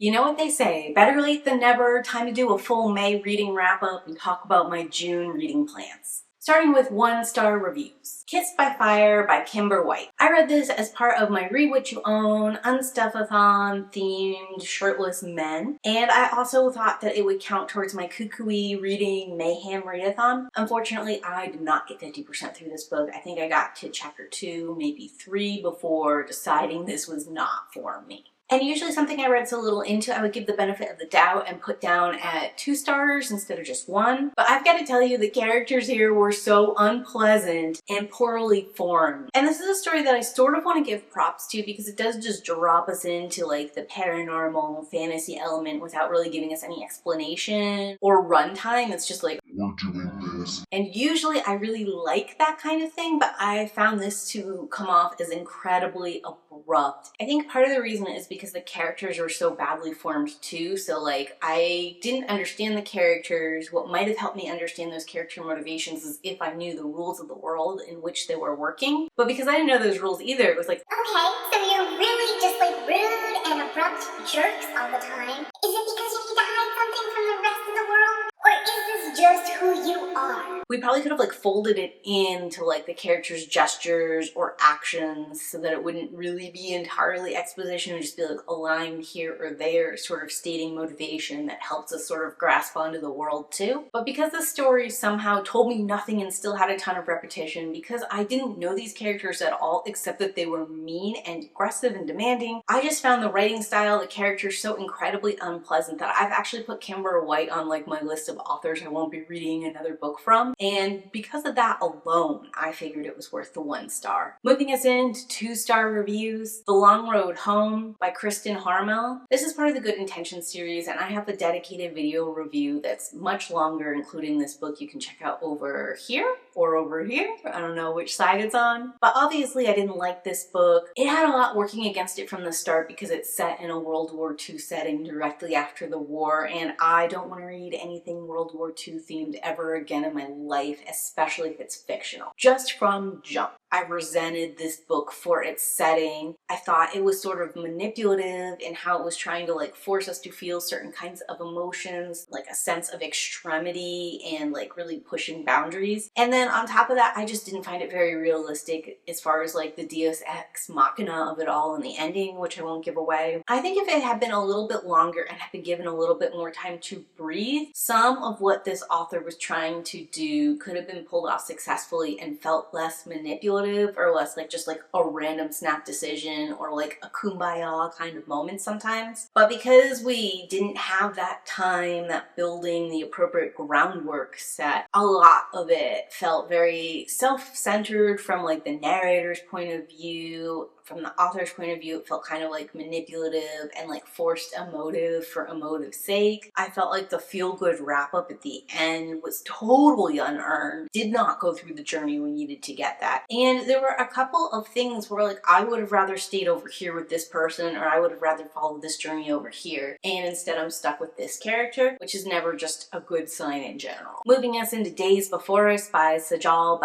You know what they say, better late than never. Time to do a full May reading wrap up and talk about my June reading plans. Starting with 1-star reviews. Kissed by Fire by Kimber White. I read this as part of my Read What You Own Unstuff-a-thon themed shirtless men, and I also thought that it would count towards my KuKi reading mayhem readathon. Unfortunately, I did not get 50% through this book. I think I got to chapter 2, maybe 3 before deciding this was not for me. And usually something I read so little into, I would give the benefit of the doubt and put down at 2 stars instead of just 1. But I've got to tell you, the characters here were so unpleasant and poorly formed. And this is a story that I sort of want to give props to because it does just drop us into like the paranormal fantasy element without really giving us any explanation or runtime. It's just like, we're doing this. And usually I really like that kind of thing, but I found this to come off as incredibly abrupt. I think part of the reason is because the characters were so badly formed too, so like I didn't understand the characters. What might have helped me understand those character motivations is if I knew the rules of the world in which they were working, but because I didn't know those rules either, it was like, okay, so you're really just like rude and abrupt jerks all the time. Is it because you need to hide something from the rest of the world? Or is this just who you are? We probably could have like folded it into like the characters' gestures or actions so that it wouldn't really be entirely exposition and just be like a line here or there sort of stating motivation that helps us sort of grasp onto the world too. But because the story somehow told me nothing and still had a ton of repetition, because I didn't know these characters at all except that they were mean and aggressive and demanding, I just found the writing style, the characters so incredibly unpleasant that I've actually put Kimber White on like my list of authors I won't be reading another book from. And because of that alone, I figured it was worth the 1 star. Moving us into 2-star reviews. The Long Road Home by Kristen Harmel. This is part of the Good Intentions series, and I have a dedicated video review that's much longer, including this book you can check out over here or over here. I don't know which side it's on. But obviously I didn't like this book. It had a lot working against it from the start because it's set in a World War II setting directly after the war, and I don't want to read anything World War II themed ever again in my life, especially if it's fictional. Just from jump, I resented this book for its setting. I thought it was sort of manipulative in how it was trying to like force us to feel certain kinds of emotions, like a sense of extremity and like really pushing boundaries. And then on top of that, I just didn't find it very realistic as far as like the Deus Ex Machina of it all and the ending, which I won't give away. I think if it had been a little bit longer and had been given a little bit more time to breathe, some of what this author was trying to do could have been pulled off successfully and felt less manipulative or less like just like a random snap decision or like a kumbaya kind of moment sometimes. But because we didn't have that time, that building, the appropriate groundwork set, a lot of it felt very self-centered from like the narrator's point of view. From the author's point of view, it felt kind of like manipulative and like forced emotive for emotive's sake. I felt like the feel-good wrap-up at the end was totally unearned, did not go through the journey we needed to get that. And there were a couple of things where like I would have rather stayed over here with this person, or I would have rather followed this journey over here, and instead I'm stuck with this character, which is never just a good sign in general. Moving us into Days Before Us by Sedjal,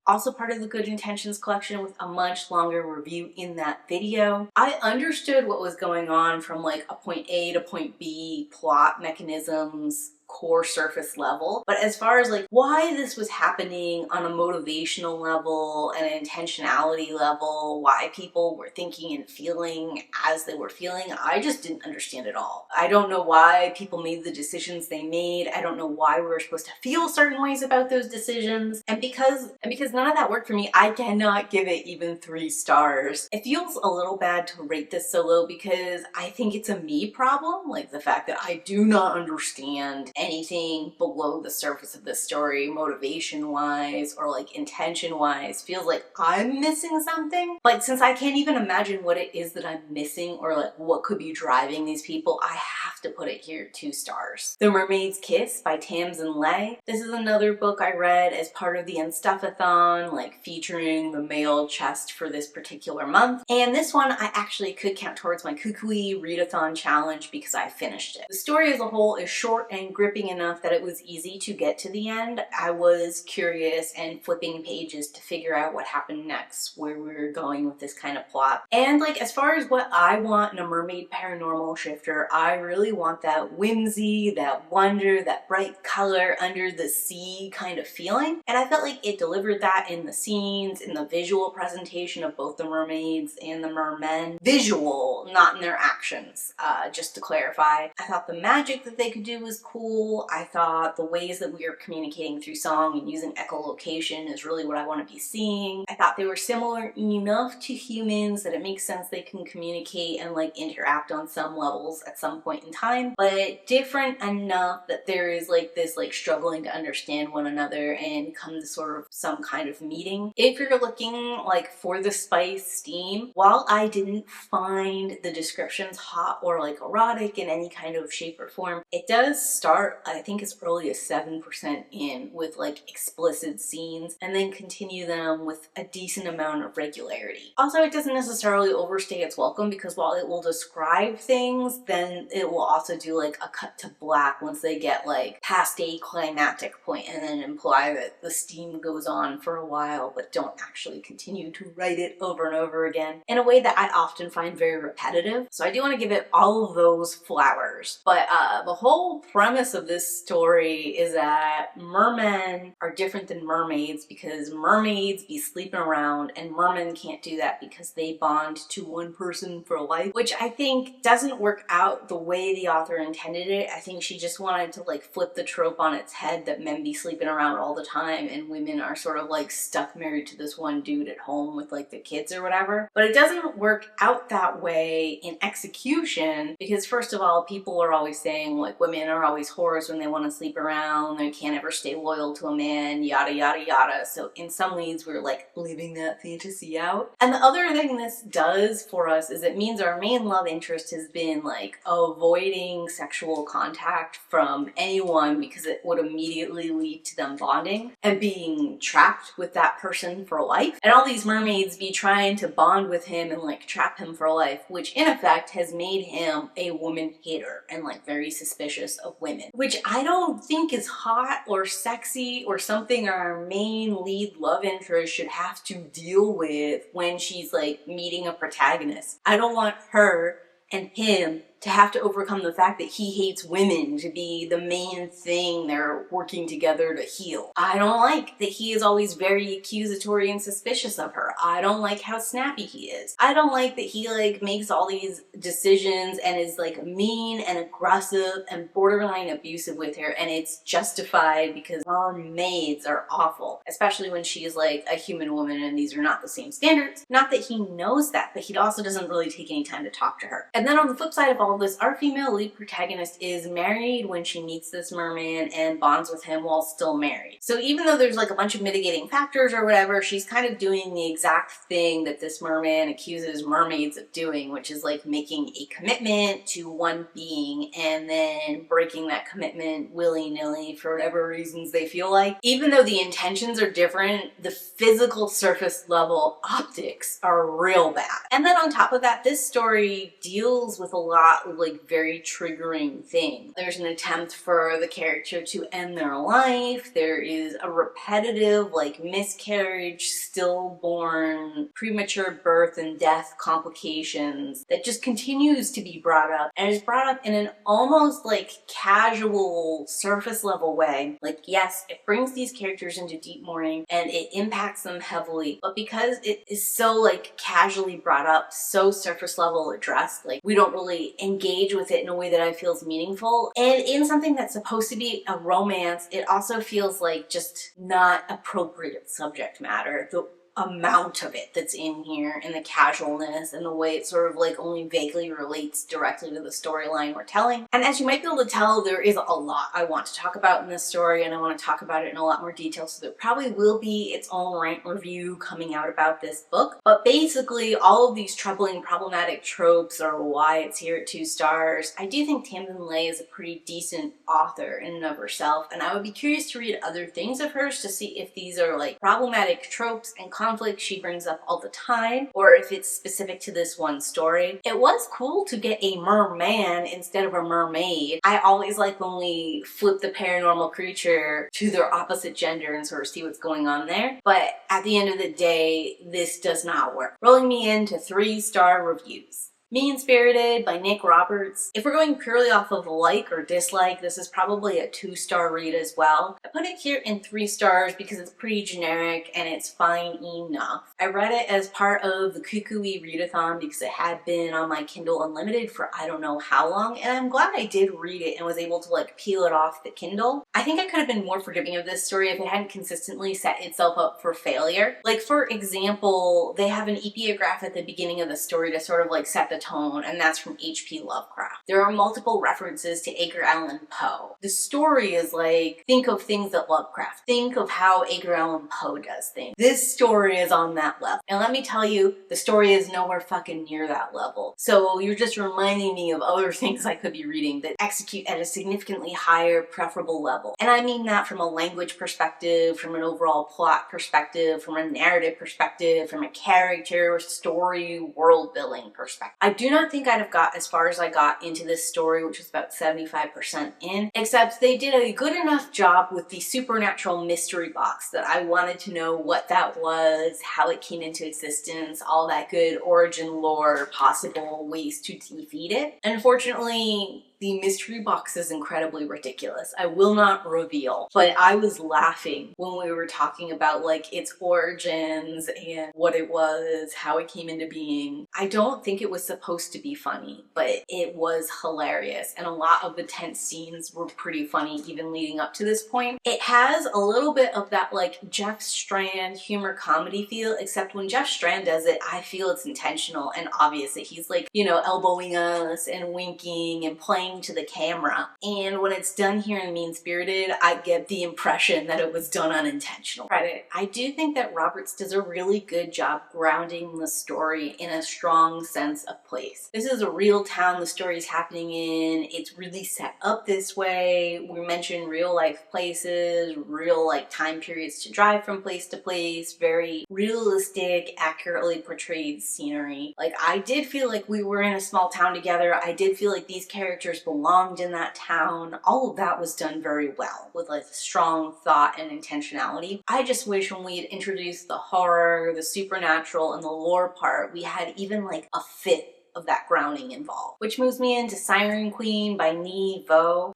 also part of the Good Intentions collection with a much longer review in that video. I understood what was going on from like a point A to point B plot mechanisms, core surface level, but as far as like why this was happening on a motivational level and an intentionality level, why people were thinking and feeling as they were feeling, I just didn't understand it all. I don't know why people made the decisions they made. I don't know why we were supposed to feel certain ways about those decisions, and because none of that worked for me, I cannot give it even 3 stars. It feels a little bad to rate this so low because I think it's a me problem, like the fact that I do not understand anything below the surface of this story, motivation-wise or like intention-wise. Feels like I'm missing something. Like, since I can't even imagine what it is that I'm missing or like what could be driving these people, I have to put it here 2 stars. The Mermaid's Kiss by Tamsin. This is another book I read as part of the Unstuff-a-thon, like featuring the male chest for this particular month. And this one I actually could count towards my KuKi Readathon challenge because I finished it. The story as a whole is short and gritty gripping enough that it was easy to get to the end. I was curious and flipping pages to figure out what happened next, where we were going with this kind of plot. And like, as far as what I want in a mermaid paranormal shifter, I really want that whimsy, that wonder, that bright color under the sea kind of feeling. And I felt like it delivered that in the scenes, in the visual presentation of both the mermaids and the mermen. Visual, not in their actions, just to clarify. I thought the magic that they could do was cool. I thought the ways that we are communicating through song and using echolocation is really what I want to be seeing. I thought they were similar enough to humans that it makes sense they can communicate and like interact on some levels at some point in time, but different enough that there is like this like struggling to understand one another and come to sort of some kind of meeting. If you're looking like for the spice steam, while I didn't find the descriptions hot or like erotic in any kind of shape or form, it does start, I think, as early as 7% in with like explicit scenes and then continue them with a decent amount of regularity. Also, it doesn't necessarily overstay its welcome, because while it will describe things, then it will also do like a cut to black once they get like past a climactic point and then imply that the steam goes on for a while but don't actually continue to write it over and over again in a way that I often find very repetitive. So I do want to give it all of those flowers. But the whole premise of this story is that mermen are different than mermaids, because mermaids be sleeping around and mermen can't do that because they bond to one person for life, which I think doesn't work out the way the author intended it. I think she just wanted to like flip the trope on its head that men be sleeping around all the time and women are sort of like stuck married to this one dude at home with like the kids or whatever. But it doesn't work out that way in execution, because first of all, people are always saying like women are always whores when they want to sleep around, they can't ever stay loyal to a man, yada yada yada. So in some leads we're like living that fantasy out. And the other thing this does for us is it means our main love interest has been like avoiding sexual contact from anyone because it would immediately lead to them bonding and being trapped with that person for life. And all these mermaids be trying to bond with him and like trap him for life, which in effect has made him a woman hater and like very suspicious of women, which I don't think is hot or sexy or something our main lead love interest should have to deal with when she's like meeting a protagonist. I don't want her and him to have to overcome the fact that he hates women to be the main thing they're working together to heal. I don't like that he is always very accusatory and suspicious of her. I don't like how snappy he is. I don't like that he like makes all these decisions and is like mean and aggressive and borderline abusive with her, and it's justified because our maids are awful, especially when she is like a human woman and these are not the same standards. Not that he knows that, but he also doesn't really take any time to talk to her. And then on the flip side of all this, our female lead protagonist is married when she meets this merman and bonds with him while still married. So even though there's like a bunch of mitigating factors or whatever, she's kind of doing the exact thing that this merman accuses mermaids of doing, which is like making a commitment to one being and then breaking that commitment willy-nilly for whatever reasons they feel like. Even though the intentions are different, the physical surface level optics are real bad. And then on top of that, this story deals with a lot of like very triggering things. There's an attempt for the character to end their life. There is a repetitive like miscarriage, stillborn, premature birth and death complications that just continues to be brought up, and is brought up in an almost like casual surface level way. Like, yes, it brings these characters into deep mourning and it impacts them heavily, but because it is so like casually brought up, so surface level addressed, like we don't really engage with it in a way that I feel is meaningful. And in something that's supposed to be a romance, it also feels like just not appropriate subject matter. The amount of it that's in here and the casualness and the way it sort of like only vaguely relates directly to the storyline we're telling. And as you might be able to tell, there is a lot I want to talk about in this story, and I want to talk about it in a lot more detail, so there probably will be its own rant review coming out about this book. But basically all of these troubling problematic tropes are why it's here at 2 stars. I do think Tamsin is a pretty decent author in and of herself, and I would be curious to read other things of hers to see if these are like problematic tropes and conflict she brings up all the time, or if it's specific to this one story. It was cool to get a merman instead of a mermaid. I always like when we flip the paranormal creature to their opposite gender and sort of see what's going on there. But at the end of the day, this does not work. Rolling me into 3-star reviews. Mean-Spirited by Nick Roberts. If we're going purely off of like or dislike, this is probably a 2-star read as well. I put it here in 3 stars because it's pretty generic and it's fine enough. I read it as part of the KuKi readathon because it had been on my Kindle Unlimited for I don't know how long, and I'm glad I did read it and was able to like peel it off the Kindle. I think I could have been more forgiving of this story if it hadn't consistently set itself up for failure. Like, for example, they have an epigraph at the beginning of the story to sort of like set the tone, and that's from H.P. Lovecraft. There are multiple references to Edgar Allan Poe. The story is like, think of things that Lovecraft, think of how Edgar Allan Poe does things. This story is on that level. And let me tell you, the story is nowhere fucking near that level. So you're just reminding me of other things I could be reading that execute at a significantly higher, preferable level. And I mean that from a language perspective, from an overall plot perspective, from a narrative perspective, from a character, story, world building perspective. I do not think I'd have got as far as I got into this story, which was about 75% in, except they did a good enough job with the supernatural mystery box that I wanted to know what that was, how it came into existence, all that good origin lore, possible ways to defeat it. Unfortunately, the mystery box is incredibly ridiculous. I will not reveal, but I was laughing when we were talking about like its origins and what it was, how it came into being. I don't think it was supposed to be funny, but it was hilarious, and a lot of the tense scenes were pretty funny even leading up to this point. It has a little bit of that like Jeff Strand humor comedy feel, except when Jeff Strand does it, I feel it's intentional and obvious that he's like, you know, elbowing us and winking and playing to the camera. And when it's done here in Mean-Spirited, I get the impression that it was done unintentional. Credit. I do think that Roberts does a really good job grounding the story in a strong sense of place. This is a real town the story is happening in. It's really set up this way. We mentioned real life places, real like time periods to drive from place to place, very realistic, accurately portrayed scenery. Like, I did feel like we were in a small town together. I did feel like these characters belonged in that town. All of that was done very well with like strong thought and intentionality. I just wish when we had introduced the horror, the supernatural, and the lore part, we had even like a fifth of that grounding involved. Which moves me into Siren Queen by Nghi.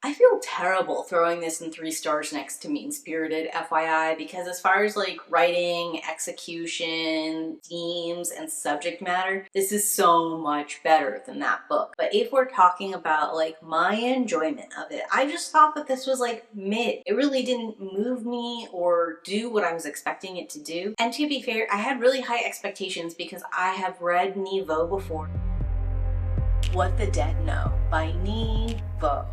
I feel terrible throwing this in 3 stars next to Mean-Spirited, FYI, because as far as like writing, execution, themes, and subject matter, this is so much better than that book. But if we're talking about like my enjoyment of it, I just thought that this was like mid. It really didn't move me or do what I was expecting it to do. And to be fair, I had really high expectations because I have read Nghi before. What the Dead Know by Nghi.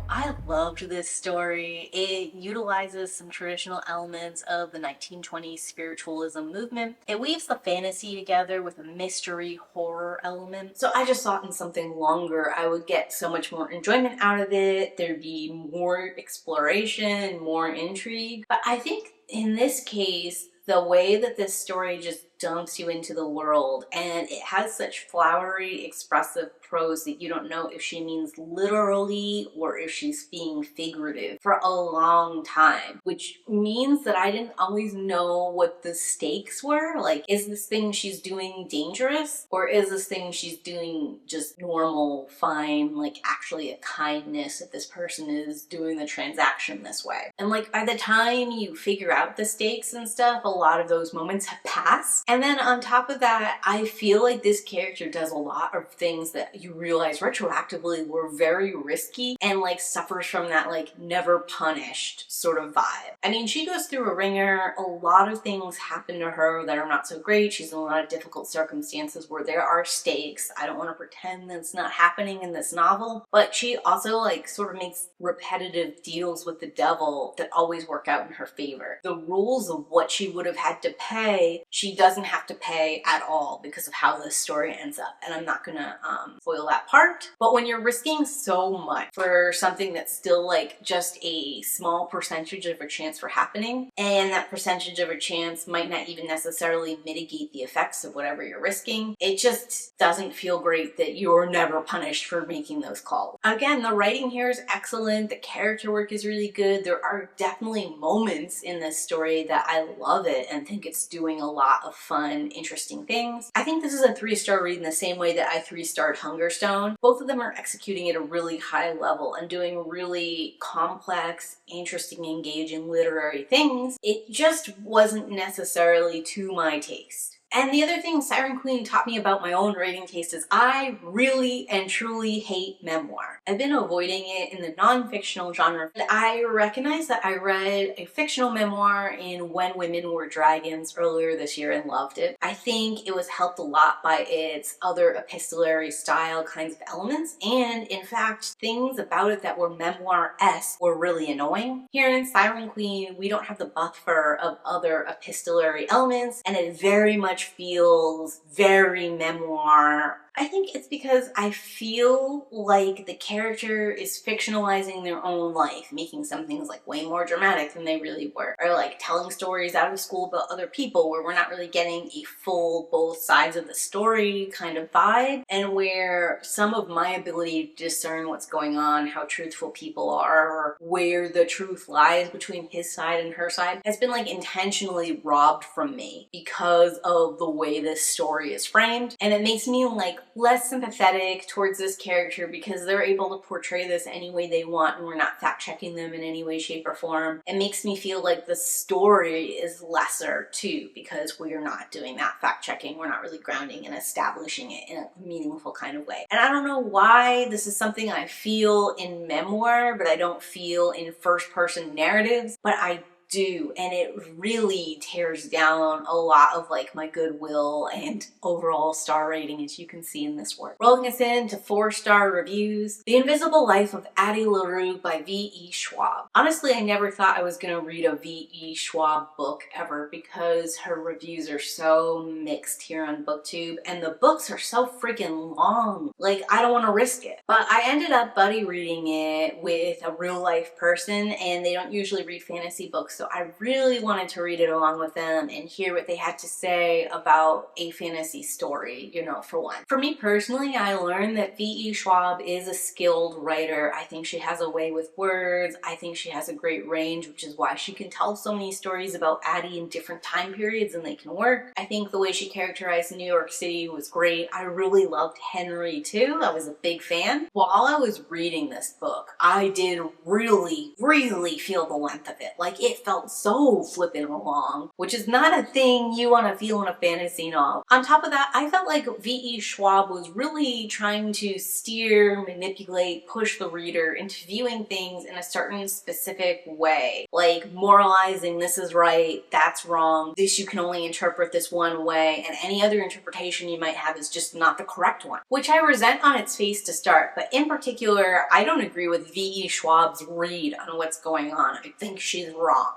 I loved this story. It utilizes some traditional elements of the 1920s spiritualism movement. It weaves the fantasy together with a mystery horror element. So I just thought in something longer I would get so much more enjoyment out of it. There'd be more exploration, more intrigue. But I think in this case, the way that this story just dumps you into the world, and it has such flowery, expressive prose that you don't know if she means literally or if she's being figurative for a long time, which means that I didn't always know what the stakes were. Like, is this thing she's doing dangerous, or is this thing she's doing just normal, fine, like actually a kindness if this person is doing the transaction this way? And like, by the time you figure out the stakes and stuff, a lot of those moments have passed. And then on top of that, I feel like this character does a lot of things that you realize retroactively were very risky, and like suffers from that like never punished sort of vibe. I mean, she goes through a ringer. A lot of things happen to her that are not so great. She's in a lot of difficult circumstances where there are stakes. I don't want to pretend that it's not happening in this novel, but she also like sort of makes repetitive deals with the devil that always work out in her favor. The rules of what she would have had to pay, she doesn't have to pay at all because of how this story ends up. And I'm not gonna spoil that part. But when you're risking so much for something that's still like just a small percentage of a chance for happening, and that percentage of a chance might not even necessarily mitigate the effects of whatever you're risking, it just doesn't feel great that you're never punished for making those calls. Again, the writing here is excellent. The character work is really good. There are definitely moments in this story that I love it and think it's doing a lot of fun, interesting things. I think this is a 3-star read in the same way that I 3-starred Hungerstone. Both of them are executing at a really high level and doing really complex, interesting, engaging literary things. It just wasn't necessarily to my taste. And the other thing Siren Queen taught me about my own writing taste is I really and truly hate memoir. I've been avoiding it in the non-fictional genre. I recognize that I read a fictional memoir in When Women Were Dragons earlier this year and loved it. I think it was helped a lot by its other epistolary style kinds of elements, and in fact, things about it that were memoir-esque were really annoying. Here in Siren Queen, we don't have the buffer of other epistolary elements, and it very much feels very memoir. I think it's because I feel like the character is fictionalizing their own life, making some things like way more dramatic than they really were, or like telling stories out of school about other people where we're not really getting a full both sides of the story kind of vibe, and where some of my ability to discern what's going on, how truthful people are, or where the truth lies between his side and her side has been like intentionally robbed from me because of the way this story is framed. And it makes me like less sympathetic towards this character because they're able to portray this any way they want and we're not fact-checking them in any way, shape, or form. It makes me feel like the story is lesser too because we're not doing that fact-checking. We're not really grounding and establishing it in a meaningful kind of way. And I don't know why this is something I feel in memoir, but I don't feel in first-person narratives, but I do, and it really tears down a lot of like my goodwill and overall star rating, as you can see in this work. Rolling us into 4-star reviews. The Invisible Life of Addie LaRue by V.E. Schwab. Honestly, I never thought I was gonna read a V.E. Schwab book ever because her reviews are so mixed here on BookTube, and the books are so freaking long. Like, I don't want to risk it. But I ended up buddy reading it with a real life person, and they don't usually read fantasy books, so I really wanted to read it along with them and hear what they had to say about a fantasy story, you know, for one. For me personally, I learned that V.E. Schwab is a skilled writer. I think she has a way with words. I think she has a great range, which is why she can tell so many stories about Addie in different time periods and they can work. I think the way she characterized New York City was great. I really loved Henry too. I was a big fan. While I was reading this book, I did really feel the length of it. Like, it felt so flippin' long, which is not a thing you want to feel in a fantasy novel. On top of that, I felt like V.E. Schwab was really trying to steer, manipulate, push the reader into viewing things in a certain specific way. Like moralizing, this is right, that's wrong, this you can only interpret this one way, and any other interpretation you might have is just not the correct one. Which I resent on its face to start, but in particular, I don't agree with V.E. Schwab's read on what's going on. I think she's wrong.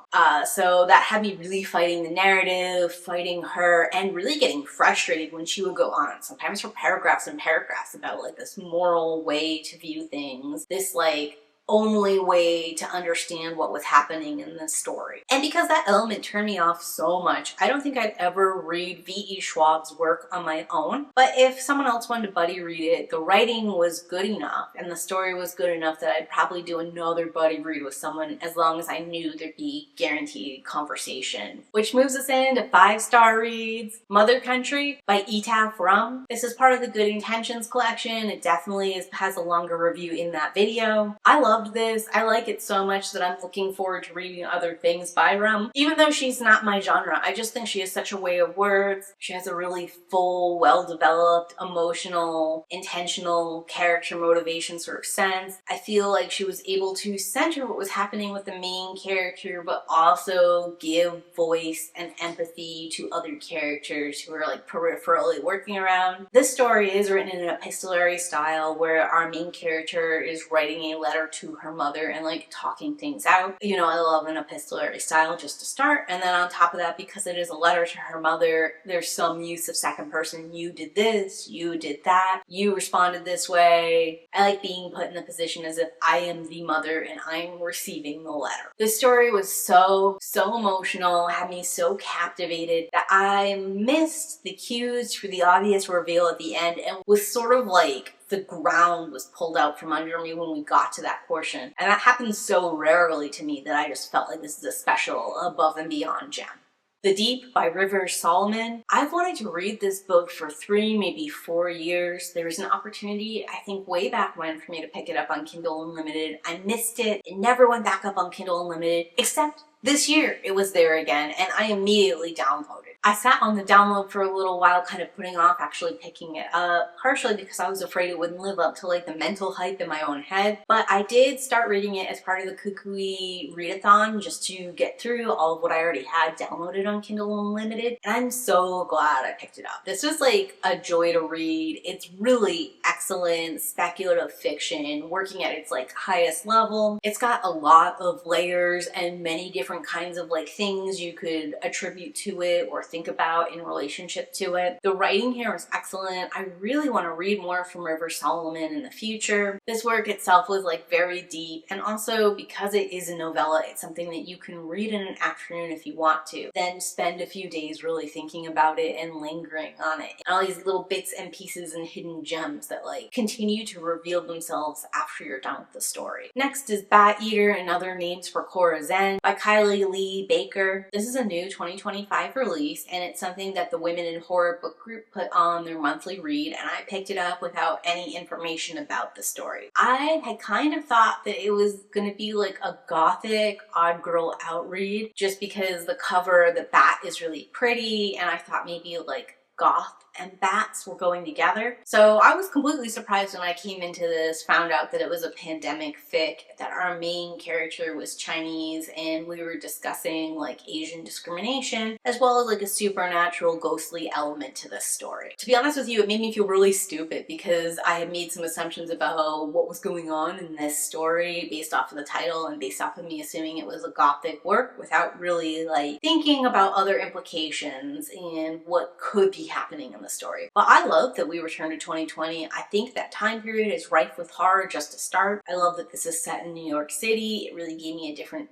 So that had me really fighting the narrative, fighting her, and really getting frustrated when she would go on, sometimes for paragraphs and paragraphs, about like this moral way to view things, this like only way to understand what was happening in this story. And because that element turned me off so much, I don't think I'd ever read V.E. Schwab's work on my own. But if someone else wanted to buddy read it, the writing was good enough and the story was good enough that I'd probably do another buddy read with someone as long as I knew there'd be guaranteed conversation. Which moves us into 5-star reads. Mother Country by Etaf Rum. This is part of the Good Intentions collection. It definitely has a longer review in that video. I loved this. I like it so much that I'm looking forward to reading other things by Rum. Even though she's not my genre, I just think she has such a way of words. She has a really full, well-developed, emotional, intentional character motivation sort of sense. I feel like she was able to center what was happening with the main character, but also give voice and empathy to other characters who are like peripherally working around. This story is written in an epistolary style where our main character is writing a letter to to her mother and like talking things out. You know, I love an epistolary style just to start, and then on top of that, because it is a letter to her mother, there's some use of second person. You did this, you did that, you responded this way. I like being put in the position as if I am the mother and I'm receiving the letter. This story was so emotional, had me so captivated that I missed the cues for the obvious reveal at the end, and was sort of like the ground was pulled out from under me when we got to that portion. And that happens so rarely to me that I just felt like this is a special above and beyond gem. The Deep by Rivers Solomon. I've wanted to read this book for 3, maybe 4 years. There was an opportunity, I think way back when, for me to pick it up on Kindle Unlimited. I missed it. It never went back up on Kindle Unlimited, except this year it was there again, and I immediately downloaded. I sat on the download for a little while, kind of putting off actually picking it up, partially because I was afraid it wouldn't live up to like the mental hype in my own head. But I did start reading it as part of the KuKi readathon just to get through all of what I already had downloaded on Kindle Unlimited, and I'm so glad I picked it up. This was like a joy to read. It's really excellent speculative fiction, working at its like highest level. It's got a lot of layers and many different kinds of like things you could attribute to it or think about in relationship to it. The writing here is excellent. I really want to read more from Rivers Solomon in the future. This work itself was like very deep, and also because it is a novella, it's something that you can read in an afternoon if you want to, then spend a few days really thinking about it and lingering on it. And all these little bits and pieces and hidden gems that like continue to reveal themselves after you're done with the story. Next is Bat Eater and Other Names for Kora Zeng by Kylie Lee Baker. This is a new 2025 release, and it's something that the Women in Horror book group put on their monthly read, and I picked it up without any information about the story. I had kind of thought that it was going to be like a gothic odd girl out read, just because the cover, the bat is really pretty, and I thought maybe like goth and bats were going together. So I was completely surprised when I came into this, found out that it was a pandemic fic, that our main character was Chinese, and we were discussing like Asian discrimination, as well as like a supernatural ghostly element to this story. To be honest with you, it made me feel really stupid because I had made some assumptions about what was going on in this story based off of the title and based off of me assuming it was a gothic work without really like thinking about other implications and what could be happening in the story. But I love that we returned to 2020. I think that time period is rife with horror just to start. I love that this is set in New York City. It really gave me a different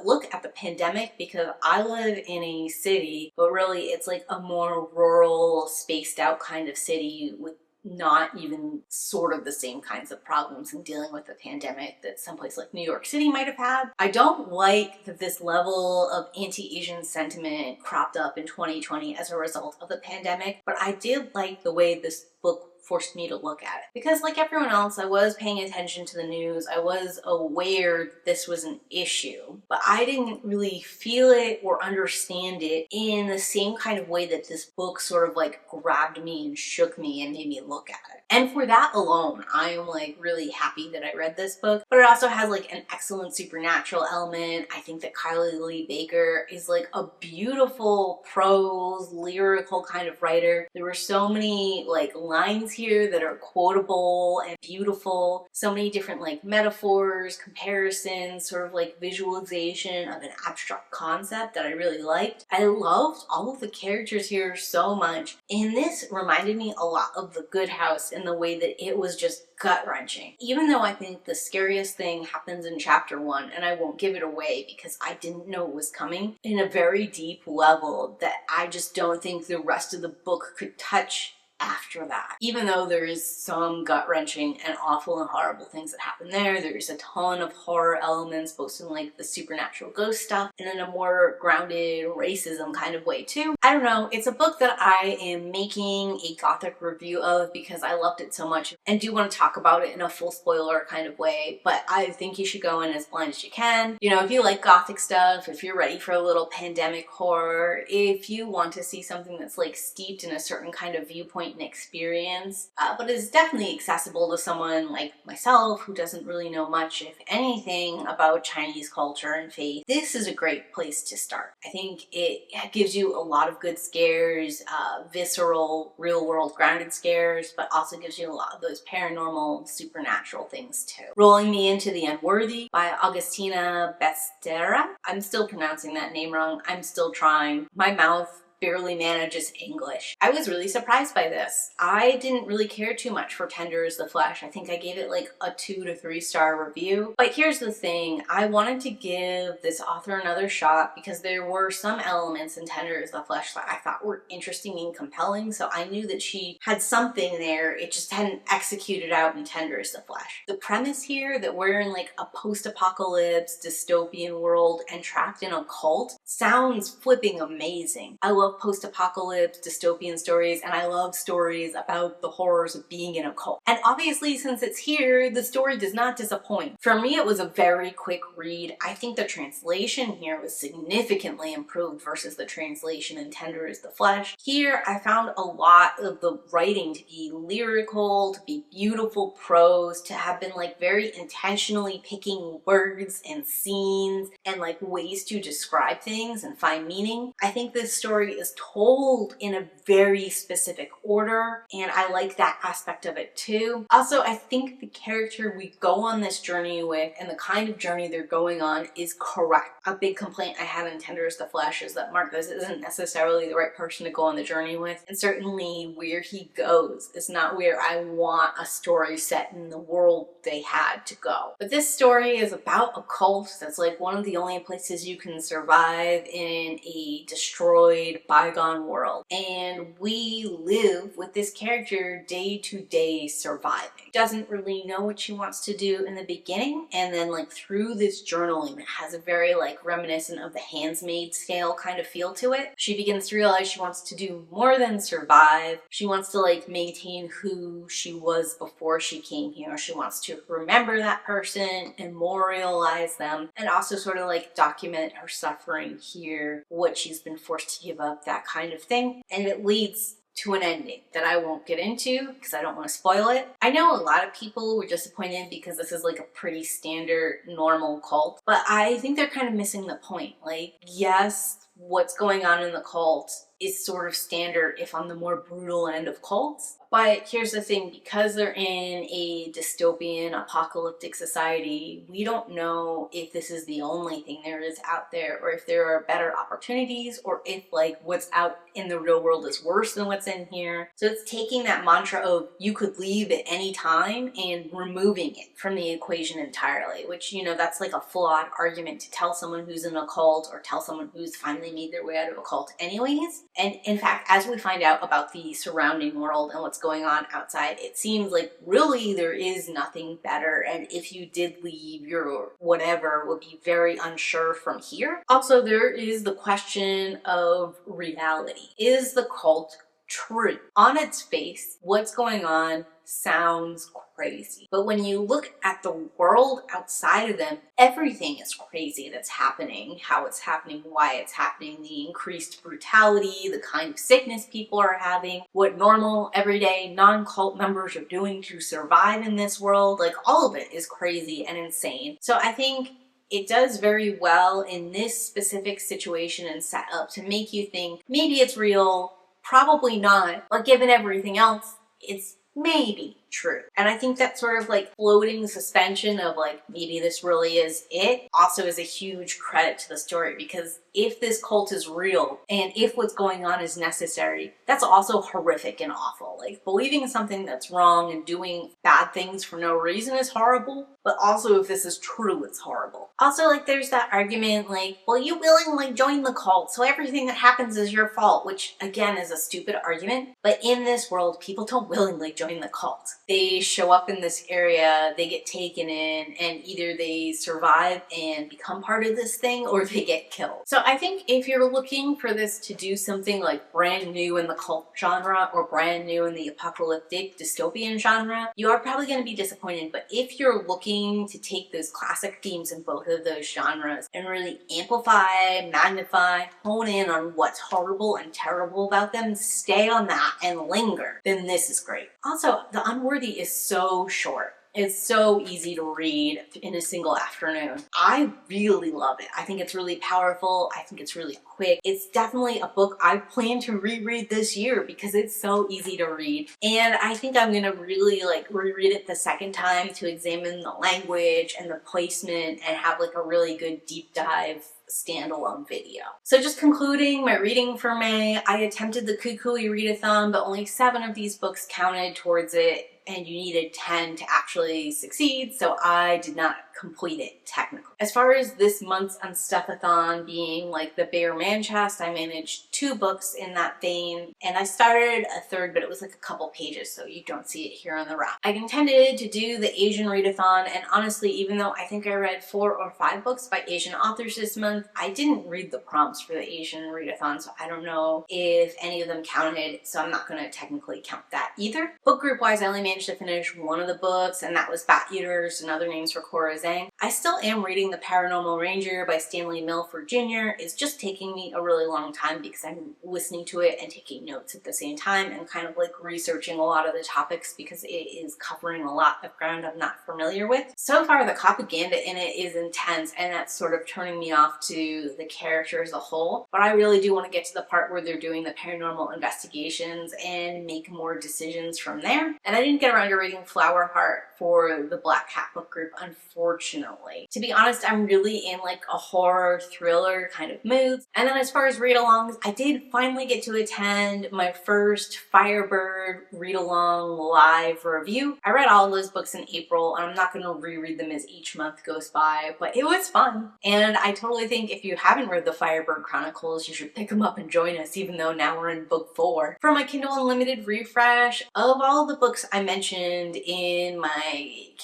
look at the pandemic, because I live in a city, but really it's like a more rural, spaced out kind of city with not even sort of the same kinds of problems in dealing with the pandemic that someplace like New York City might have had. I don't like that this level of anti-Asian sentiment cropped up in 2020 as a result of the pandemic, but I did like the way this book forced me to look at it. Because like everyone else, I was paying attention to the news. I was aware this was an issue, but I didn't really feel it or understand it in the same kind of way that this book sort of like grabbed me and shook me and made me look at it. And for that alone, I am like really happy that I read this book. But it also has like an excellent supernatural element. I think that Kylie Lee Baker is like a beautiful prose, lyrical kind of writer. There were so many like lines here that are quotable and beautiful. So many different like metaphors, comparisons, sort of like visualization of an abstract concept that I really liked. I loved all of the characters here so much. And this reminded me a lot of The Good House in the way that it was just gut-wrenching. Even though I think the scariest thing happens in chapter 1, and I won't give it away because I didn't know it was coming, in a very deep level that I just don't think the rest of the book could touch after that. Even though there is some gut-wrenching and awful and horrible things that happen there, there's a ton of horror elements, both in like the supernatural ghost stuff and in a more grounded racism kind of way too. I don't know, it's a book that I am making a gothic review of because I loved it so much and do want to talk about it in a full spoiler kind of way, but I think you should go in as blind as you can. You know, if you like gothic stuff, if you're ready for a little pandemic horror, if you want to see something that's like steeped in a certain kind of viewpoint point in experience, but is definitely accessible to someone like myself who doesn't really know much, if anything, about Chinese culture and faith. This is a great place to start. I think it gives you a lot of good scares, visceral, real-world grounded scares, but also gives you a lot of those paranormal, supernatural things too. Rolling me into The Unworthy by Agustina Bazterica. I'm still pronouncing that name wrong. I'm still trying. My mouth barely manages English. I was really surprised by this. I didn't really care too much for Tender as the Flesh. I think I gave it like a 2 to 3 star review. But here's the thing, I wanted to give this author another shot because there were some elements in Tender as the Flesh that I thought were interesting and compelling, so I knew that she had something there, it just hadn't executed out in Tender as the Flesh. The premise here that we're in like a post-apocalypse dystopian world and trapped in a cult sounds flipping amazing. I love post-apocalypse dystopian stories, and I love stories about the horrors of being in a cult. And obviously, since it's here, the story does not disappoint. For me, it was a very quick read. I think the translation here was significantly improved versus the translation in Tender as the Flesh. Here, I found a lot of the writing to be lyrical, to be beautiful prose, to have been like very intentionally picking words and scenes and like ways to describe things and find meaning. I think this story is told in a very specific order, and I like that aspect of it too. Also, I think the character we go on this journey with and the kind of journey they're going on is correct. A big complaint I had in Tender as the Flesh is that Marcus isn't necessarily the right person to go on the journey with, and certainly where he goes is not where I want a story set in the world they had to go. But this story is about a cult that's like one of the only places you can survive in a destroyed, bygone world. And we live with this character day to day surviving. Doesn't really know what she wants to do in the beginning, and then like through this journaling that has a very like reminiscent of the Handmaid's Tale kind of feel to it, she begins to realize she wants to do more than survive. She wants to like maintain who she was before she came here. She wants to remember that person, memorialize them, and also sort of like document her suffering here, what she's been forced to give up, that kind of thing. And it leads to an ending that I won't get into because I don't want to spoil it. I know a lot of people were disappointed because this is like a pretty standard normal cult, but I think they're kind of missing the point. Like, yes, what's going on in the cult is sort of standard if on the more brutal end of cults. But here's the thing, because they're in a dystopian, apocalyptic society, we don't know if this is the only thing there is out there, or if there are better opportunities, or if like what's out in the real world is worse than what's in here. So it's taking that mantra of you could leave at any time and removing it from the equation entirely, which, you know, that's like a flawed argument to tell someone who's in a cult or tell someone who's finally made their way out of a cult anyways. And in fact, as we find out about the surrounding world and what's going on outside, it seems like really there is nothing better, and if you did leave, your whatever would be very unsure from here. Also, there is the question of reality. Is the cult true? On its face, what's going on sounds crazy. But when you look at the world outside of them, everything is crazy that's happening, how it's happening, why it's happening, the increased brutality, the kind of sickness people are having, what normal, everyday, non-cult members are doing to survive in this world. Like, all of it is crazy and insane. So I think it does very well in this specific situation and setup to make you think maybe it's real, probably not, but given everything else, it's maybe true. And I think that sort of like floating suspension of like maybe this really is it also is a huge credit to the story, because if this cult is real and if what's going on is necessary, that's also horrific and awful. Like, believing something that's wrong and doing bad things for no reason is horrible, but also if this is true, it's horrible. Also, like, there's that argument like, well, you willingly joined the cult, so everything that happens is your fault, which again is a stupid argument. But in this world, people don't willingly join the cult. they show up in this area, they get taken in, and either they survive and become part of this thing or they get killed. So I think if you're looking for this to do something like brand new in the cult genre or brand new in the apocalyptic dystopian genre, you are probably going to be disappointed. But if you're looking to take those classic themes in both of those genres and really amplify, magnify, hone in on what's horrible and terrible about them, stay on that and linger, then this is great. Also, The Unworthy is so short. It's so easy to read in a single afternoon. I really love it. I think it's really powerful. I think it's really quick. It's definitely a book I plan to reread this year because it's so easy to read. And I think I'm gonna really like reread it the second time to examine the language and the placement and have like a really good deep dive standalone video. So just concluding my reading for May, I attempted the KuKi readathon, but only 7 of these books counted towards it, and you needed 10 to actually succeed, so I did not complete it technically. As far as this month's Unstuffathon being like the bare man chest, I managed 2 books in that vein, and I started a third, but it was like a couple pages, so you don't see it here on the wrap. I intended to do the Asian readathon, and honestly, even though I think I read 4 or 5 books by Asian authors this month, I didn't read the prompts for the Asian readathon, so I don't know if any of them counted, so I'm not going to technically count that either. Book group wise, I only managed to finish 1 of the books, and that was Bat Eaters and Other Names for Kora Zeng. I still am reading The Paranormal Ranger by Stanley Milford Jr. It's just taking me a really long time because I'm listening to it and taking notes at the same time and kind of like researching a lot of the topics because it is covering a lot of ground I'm not familiar with. So far, the propaganda in it is intense, and that's sort of turning me off to the character as a whole. But I really do want to get to the part where they're doing the paranormal investigations and make more decisions from there. And I didn't get around to reading Flower Heart for the Black Hat book group, unfortunately. To be honest, I'm really in like a horror thriller kind of mood. And then as far as read-alongs, I did finally get to attend my first Firebird read-along live review. I read all of those books in April, and I'm not going to reread them as each month goes by, but it was fun. And I totally think if you haven't read the Firebird Chronicles, you should pick them up and join us, even though now we're in book 4. For my Kindle Unlimited refresh, of all the books I mentioned in my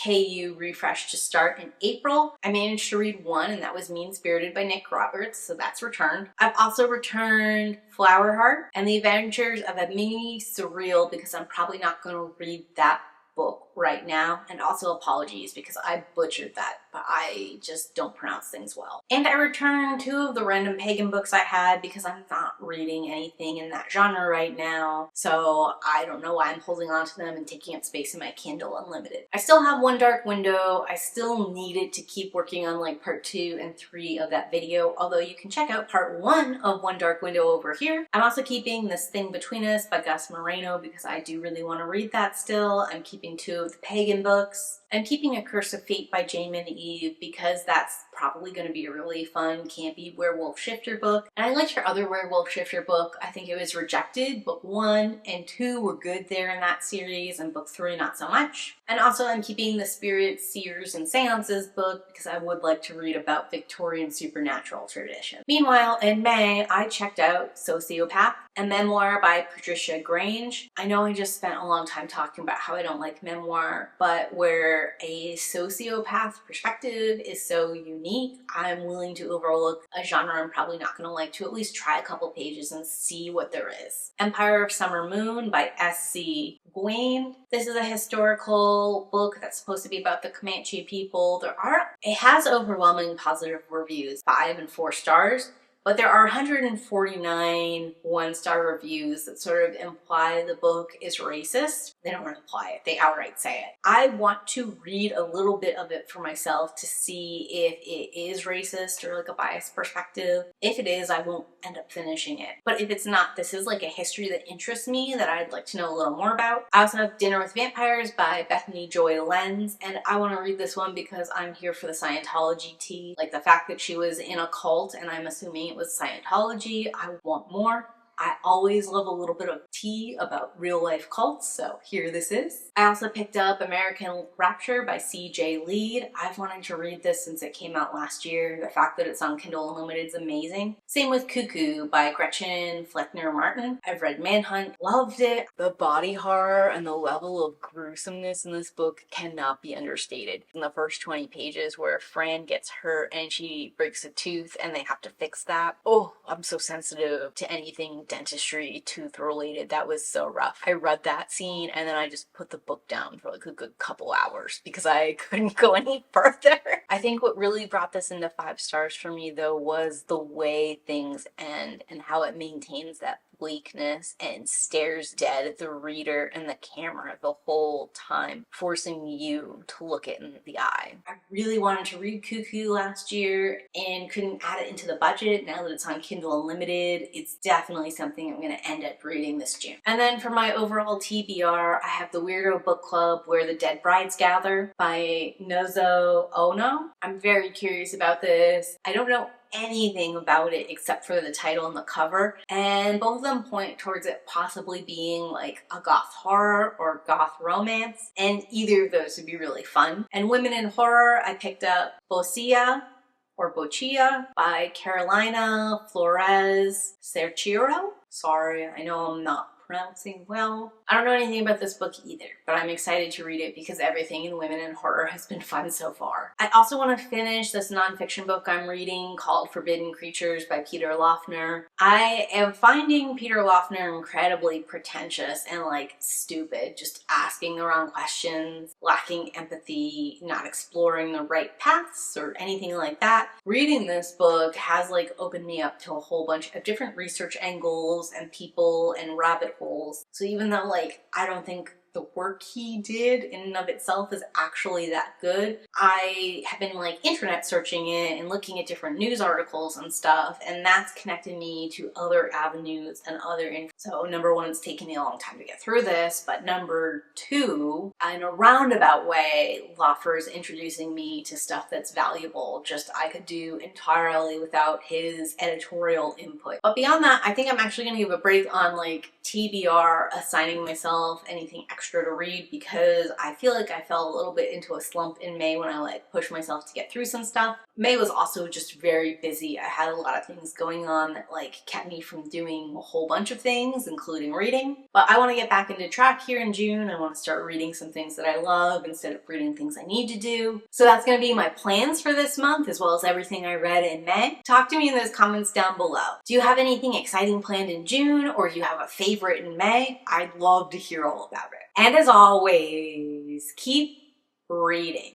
KU refresh to start in April, I managed to read 1, and that was Mean Spirited by Nick Roberts, so that's returned. I've also returned Flower Heart and The Adventures of a Mini Surreal because I'm probably not going to read that book right now, and also apologies because I butchered that, but I just don't pronounce things well. And I returned 2 of the random pagan books I had because I'm not reading anything in that genre right now, so I don't know why I'm holding on to them and taking up space in my Kindle Unlimited. I still have One Dark Window. I still needed to keep working on like part 2 and 3 of that video, although you can check out part 1 of One Dark Window over here. I'm also keeping This Thing Between Us by Gus Moreno because I do really want to read that still. I'm keeping 2 of the pagan books. I'm keeping A Curse of Fate by Jamin Eve because that's probably going to be a really fun, campy werewolf shifter book. And I liked her other werewolf shifter book. I think it was Rejected. Book 1 and 2 were good there in that series, and book 3 not so much. And also I'm keeping the Spirit, Seers, and Seances book because I would like to read about Victorian supernatural tradition. Meanwhile, in May, I checked out Sociopath, a memoir by Patricia Grange. I know I just spent a long time talking about how I don't like memoir, but where a sociopath perspective is so unique, I'm willing to overlook a genre I'm probably not going to like to at least try a couple pages and see what there is. Empire of Summer Moon by S.C. Gwain. This is a historical book that's supposed to be about the Comanche people. It has overwhelming positive reviews, 5 and 4 stars. But there are 149 one-star reviews that sort of imply the book is racist. They don't imply it, they outright say it. I want to read a little bit of it for myself to see if it is racist or like a biased perspective. If it is, I won't end up finishing it. But if it's not, this is like a history that interests me that I'd like to know a little more about. I also have Dinner with Vampires by Bethany Joy Lenz, and I want to read this one because I'm here for the Scientology tea. Like the fact that she was in a cult, and I'm assuming it was Scientology. I want more. I always love a little bit of tea about real life cults, so here this is. I also picked up American Rapture by C.J. Lead. I've wanted to read this since it came out last year. The fact that it's on Kindle Unlimited is amazing. Same with Cuckoo by Gretchen Fleckner Martin. I've read Manhunt, loved it. The body horror and the level of gruesomeness in this book cannot be understated. In the first 20 pages where Fran gets hurt and she breaks a tooth and they have to fix that. Oh, I'm so sensitive to anything dentistry, tooth related. That was so rough. I read that scene and then I just put the book down for like a good couple hours because I couldn't go any further. I think what really brought this into 5 stars for me though was the way things end and how it maintains that bleakness and stares dead at the reader and the camera the whole time, forcing you to look it in the eye. I really wanted to read Cuckoo last year and couldn't add it into the budget. Now that it's on Kindle Unlimited, it's definitely something I'm going to end up reading this June. And then for my overall TBR, I have The Weirdo Book Club Where the Dead Brides Gather by Nozo Ono. I'm very curious about this. I don't know anything about it except for the title and the cover, and both of them point towards it possibly being like a goth horror or goth romance, and either of those would be really fun. And women in horror, I picked up Bocia by Carolina Flores Cerchero. Sorry, I know I'm not pronouncing well. I don't know anything about this book either, but I'm excited to read it because everything in women in horror has been fun so far. I also want to finish this nonfiction book I'm reading called Forbidden Creatures by Peter Loeffner. I am finding Peter Loeffner incredibly pretentious and like stupid, just asking the wrong questions, lacking empathy, not exploring the right paths or anything like that. Reading this book has like opened me up to a whole bunch of different research angles and people and rabbit holes. So even though like I don't think the work he did in and of itself is actually that good, I have been like internet searching it and looking at different news articles and stuff, and that's connected me to other avenues and other info. So number one, it's taken me a long time to get through this, but number two, in a roundabout way, Loeffler is introducing me to stuff that's valuable, just I could do entirely without his editorial input. But beyond that, I think I'm actually going to give a break on like TBR, assigning myself anything extra to read, because I feel like I fell a little bit into a slump in May when I like pushed myself to get through some stuff. May was also just very busy. I had a lot of things going on that like kept me from doing a whole bunch of things, including reading. But I want to get back into track here in June. I want to start reading some things that I love instead of reading things I need to do. So that's going to be my plans for this month, as well as everything I read in May. Talk to me in those comments down below. Do you have anything exciting planned in June, or do you have a favorite in May? I'd love to hear all about it. And as always, keep reading.